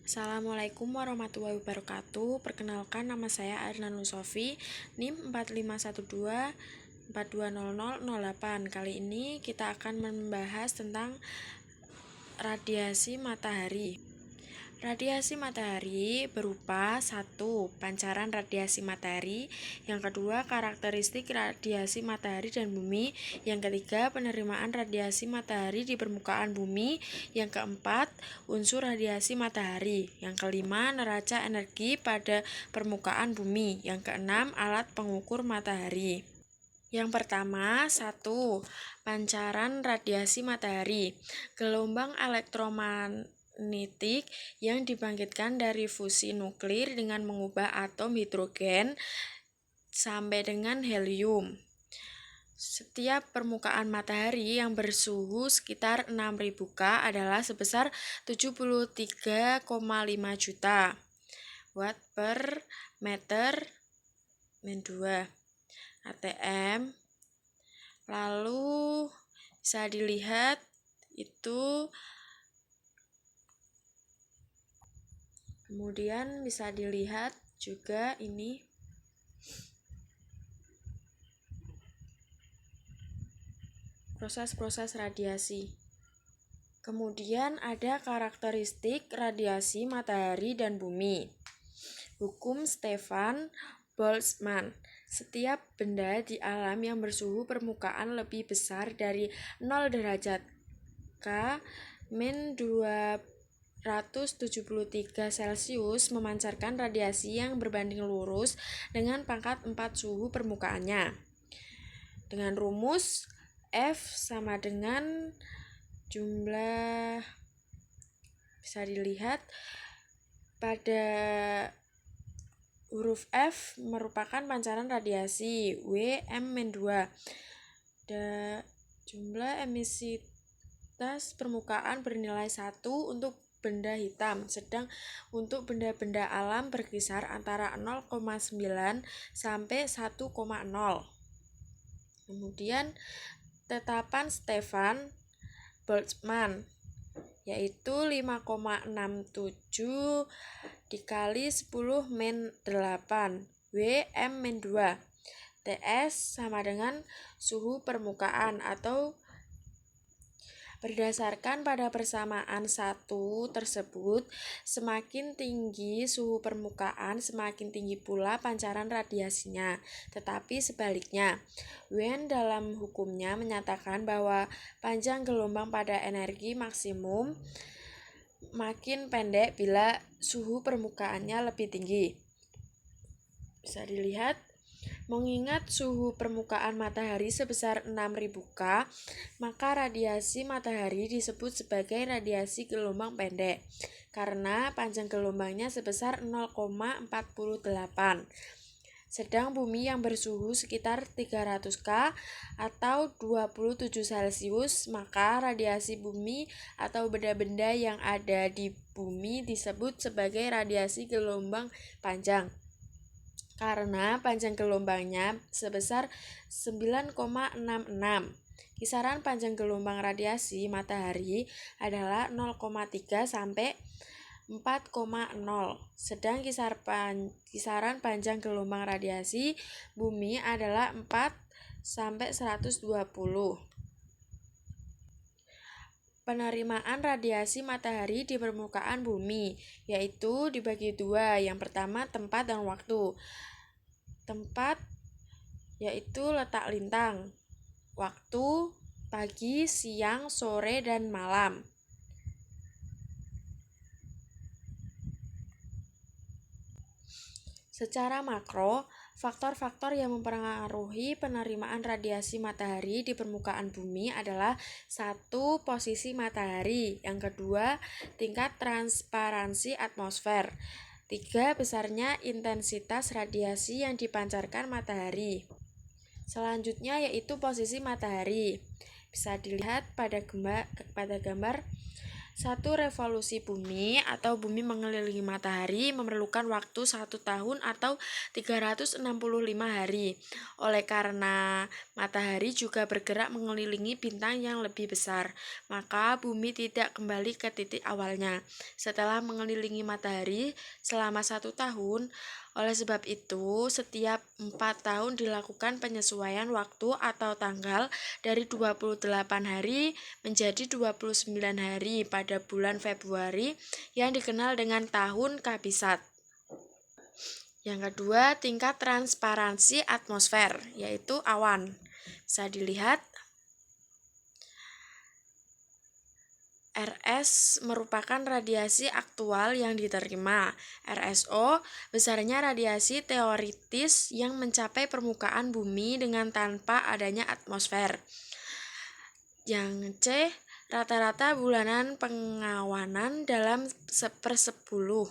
Assalamualaikum warahmatullahi wabarakatuh. Perkenalkan, nama saya Adnan Lusofi, NIM 4512 420008. Kali ini kita akan membahas tentang radiasi matahari. Radiasi matahari berupa 1. Pancaran radiasi matahari. Yang kedua, karakteristik radiasi matahari dan bumi. Yang ketiga, penerimaan radiasi matahari di permukaan bumi. Yang keempat, unsur radiasi matahari. Yang kelima, neraca energi pada permukaan bumi. Yang keenam, alat pengukur matahari. Yang pertama, 1. Pancaran radiasi matahari. Gelombang elektromagnetik yang dibangkitkan dari fusi nuklir dengan mengubah atom hidrogen sampai dengan helium. Setiap permukaan matahari yang bersuhu sekitar 6000 K adalah sebesar 73,5 juta watt per meter -2 atm. Lalu bisa dilihat itu, kemudian bisa dilihat juga ini proses-proses radiasi. Kemudian ada karakteristik radiasi matahari dan bumi. Hukum Stefan Boltzmann. Setiap benda di alam yang bersuhu permukaan lebih besar dari 0 derajat K -273 Celcius memancarkan radiasi yang berbanding lurus dengan pangkat 4 suhu permukaannya. Dengan rumus F sama dengan jumlah, bisa dilihat pada huruf F merupakan pancaran radiasi, W M-2. Jumlah emisivitas permukaan bernilai 1 untuk benda hitam, sedang untuk benda-benda alam berkisar antara 0,9 sampai 1,0. Kemudian tetapan Stefan Boltzmann yaitu 5,67 dikali 10⁻8 W M-2. TS sama dengan suhu permukaan, atau berdasarkan pada persamaan 1 tersebut, semakin tinggi suhu permukaan, semakin tinggi pula pancaran radiasinya. Tetapi sebaliknya, Wien dalam hukumnya menyatakan bahwa panjang gelombang pada energi maksimum makin pendek bila suhu permukaannya lebih tinggi. Bisa dilihat, mengingat suhu permukaan matahari sebesar 6000 K, maka radiasi matahari disebut sebagai radiasi gelombang pendek karena panjang gelombangnya sebesar 0,48. Sedang bumi yang bersuhu sekitar 300 K atau 27 Celcius, maka radiasi bumi atau benda-benda yang ada di bumi disebut sebagai radiasi gelombang panjang karena panjang gelombangnya sebesar 9,66. Kisaran panjang gelombang radiasi matahari adalah 0,3 sampai 4,0. Sedang kisaran panjang gelombang radiasi bumi adalah 4 sampai 120. Penerimaan radiasi matahari di permukaan bumi yaitu dibagi dua. Yang pertama, tempat dan waktu. Tempat yaitu letak lintang. Waktu pagi, siang, sore, dan malam. Secara makro, faktor-faktor yang mempengaruhi penerimaan radiasi matahari di permukaan bumi adalah 1. Posisi matahari. Yang kedua, tingkat transparansi atmosfer. 3. Besarnya intensitas radiasi yang dipancarkan matahari. Selanjutnya yaitu posisi matahari. Bisa dilihat pada gambar. Satu revolusi bumi atau bumi mengelilingi matahari memerlukan waktu 1 tahun atau 365 hari. Oleh karena matahari juga bergerak mengelilingi bintang yang lebih besar, maka bumi tidak kembali ke titik awalnya setelah mengelilingi matahari selama 1 tahun. Oleh sebab itu, setiap 4 tahun dilakukan penyesuaian waktu atau tanggal dari 28 hari menjadi 29 hari pada bulan Februari yang dikenal dengan tahun kabisat. Yang kedua, tingkat transparansi atmosfer, yaitu awan. Bisa dilihat RS merupakan radiasi aktual yang diterima. RSO besarnya radiasi teoritis yang mencapai permukaan bumi dengan tanpa adanya atmosfer. Yang C, rata-rata bulanan pengawanan dalam 1/10.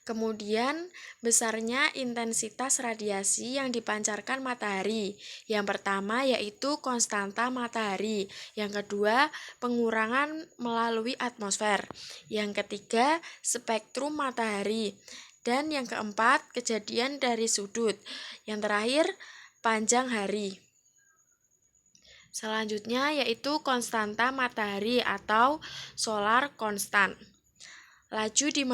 Kemudian, besarnya intensitas radiasi yang dipancarkan matahari. Yang pertama yaitu konstanta matahari. Yang kedua, pengurangan melalui atmosfer. Yang ketiga, spektrum matahari. Dan yang keempat, kejadian dari sudut. Yang terakhir, panjang hari. Selanjutnya yaitu konstanta matahari atau solar constant. Laju di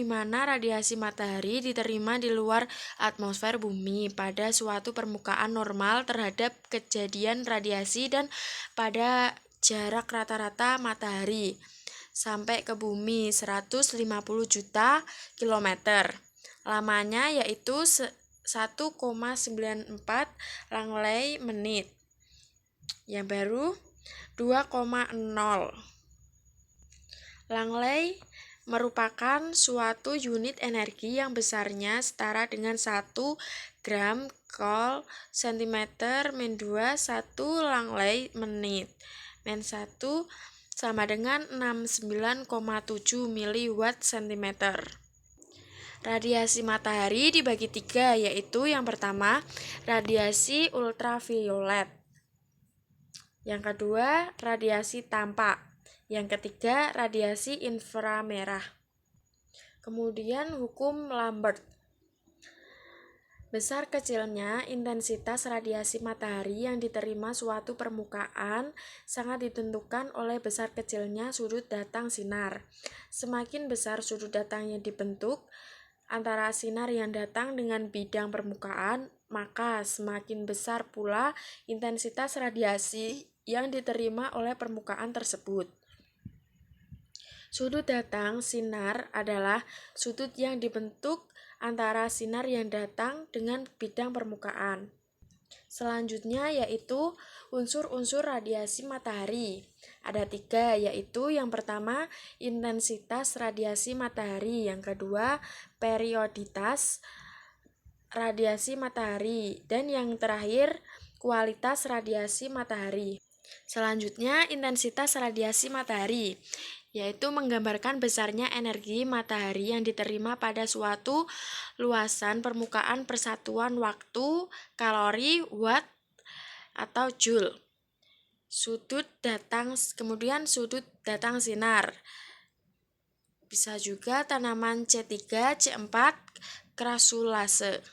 mana radiasi matahari diterima di luar atmosfer bumi pada suatu permukaan normal terhadap kejadian radiasi dan pada jarak rata-rata matahari sampai ke bumi 150 juta kilometer. Lamanya yaitu 1,94 Langley menit. Yang baru 2,0. Langley merupakan suatu unit energi yang besarnya setara dengan 1 gram kol cm-2 1 Langley menit. Men 1 sama dengan 69,7 miliwatt cm. Radiasi matahari dibagi 3, yaitu yang pertama, radiasi ultraviolet. Yang kedua, radiasi tampak. Yang ketiga, radiasi inframerah. Kemudian hukum Lambert. Besar kecilnya intensitas radiasi matahari yang diterima suatu permukaan sangat ditentukan oleh besar kecilnya sudut datang sinar. Semakin besar sudut datang yang dibentuk antara sinar yang datang dengan bidang permukaan, maka semakin besar pula intensitas radiasi yang diterima oleh permukaan tersebut. Sudut datang sinar adalah sudut yang dibentuk antara sinar yang datang dengan bidang permukaan. Selanjutnya yaitu unsur-unsur radiasi matahari. Ada 3, yaitu yang pertama intensitas radiasi matahari, yang kedua perioditas radiasi matahari, dan yang terakhir kualitas radiasi matahari. Selanjutnya intensitas radiasi matahari, yaitu menggambarkan besarnya energi matahari yang diterima pada suatu luasan permukaan persatuan waktu, kalori, watt, atau joule. Kemudian sudut datang sinar. Bisa juga tanaman C3, C4, krasulase.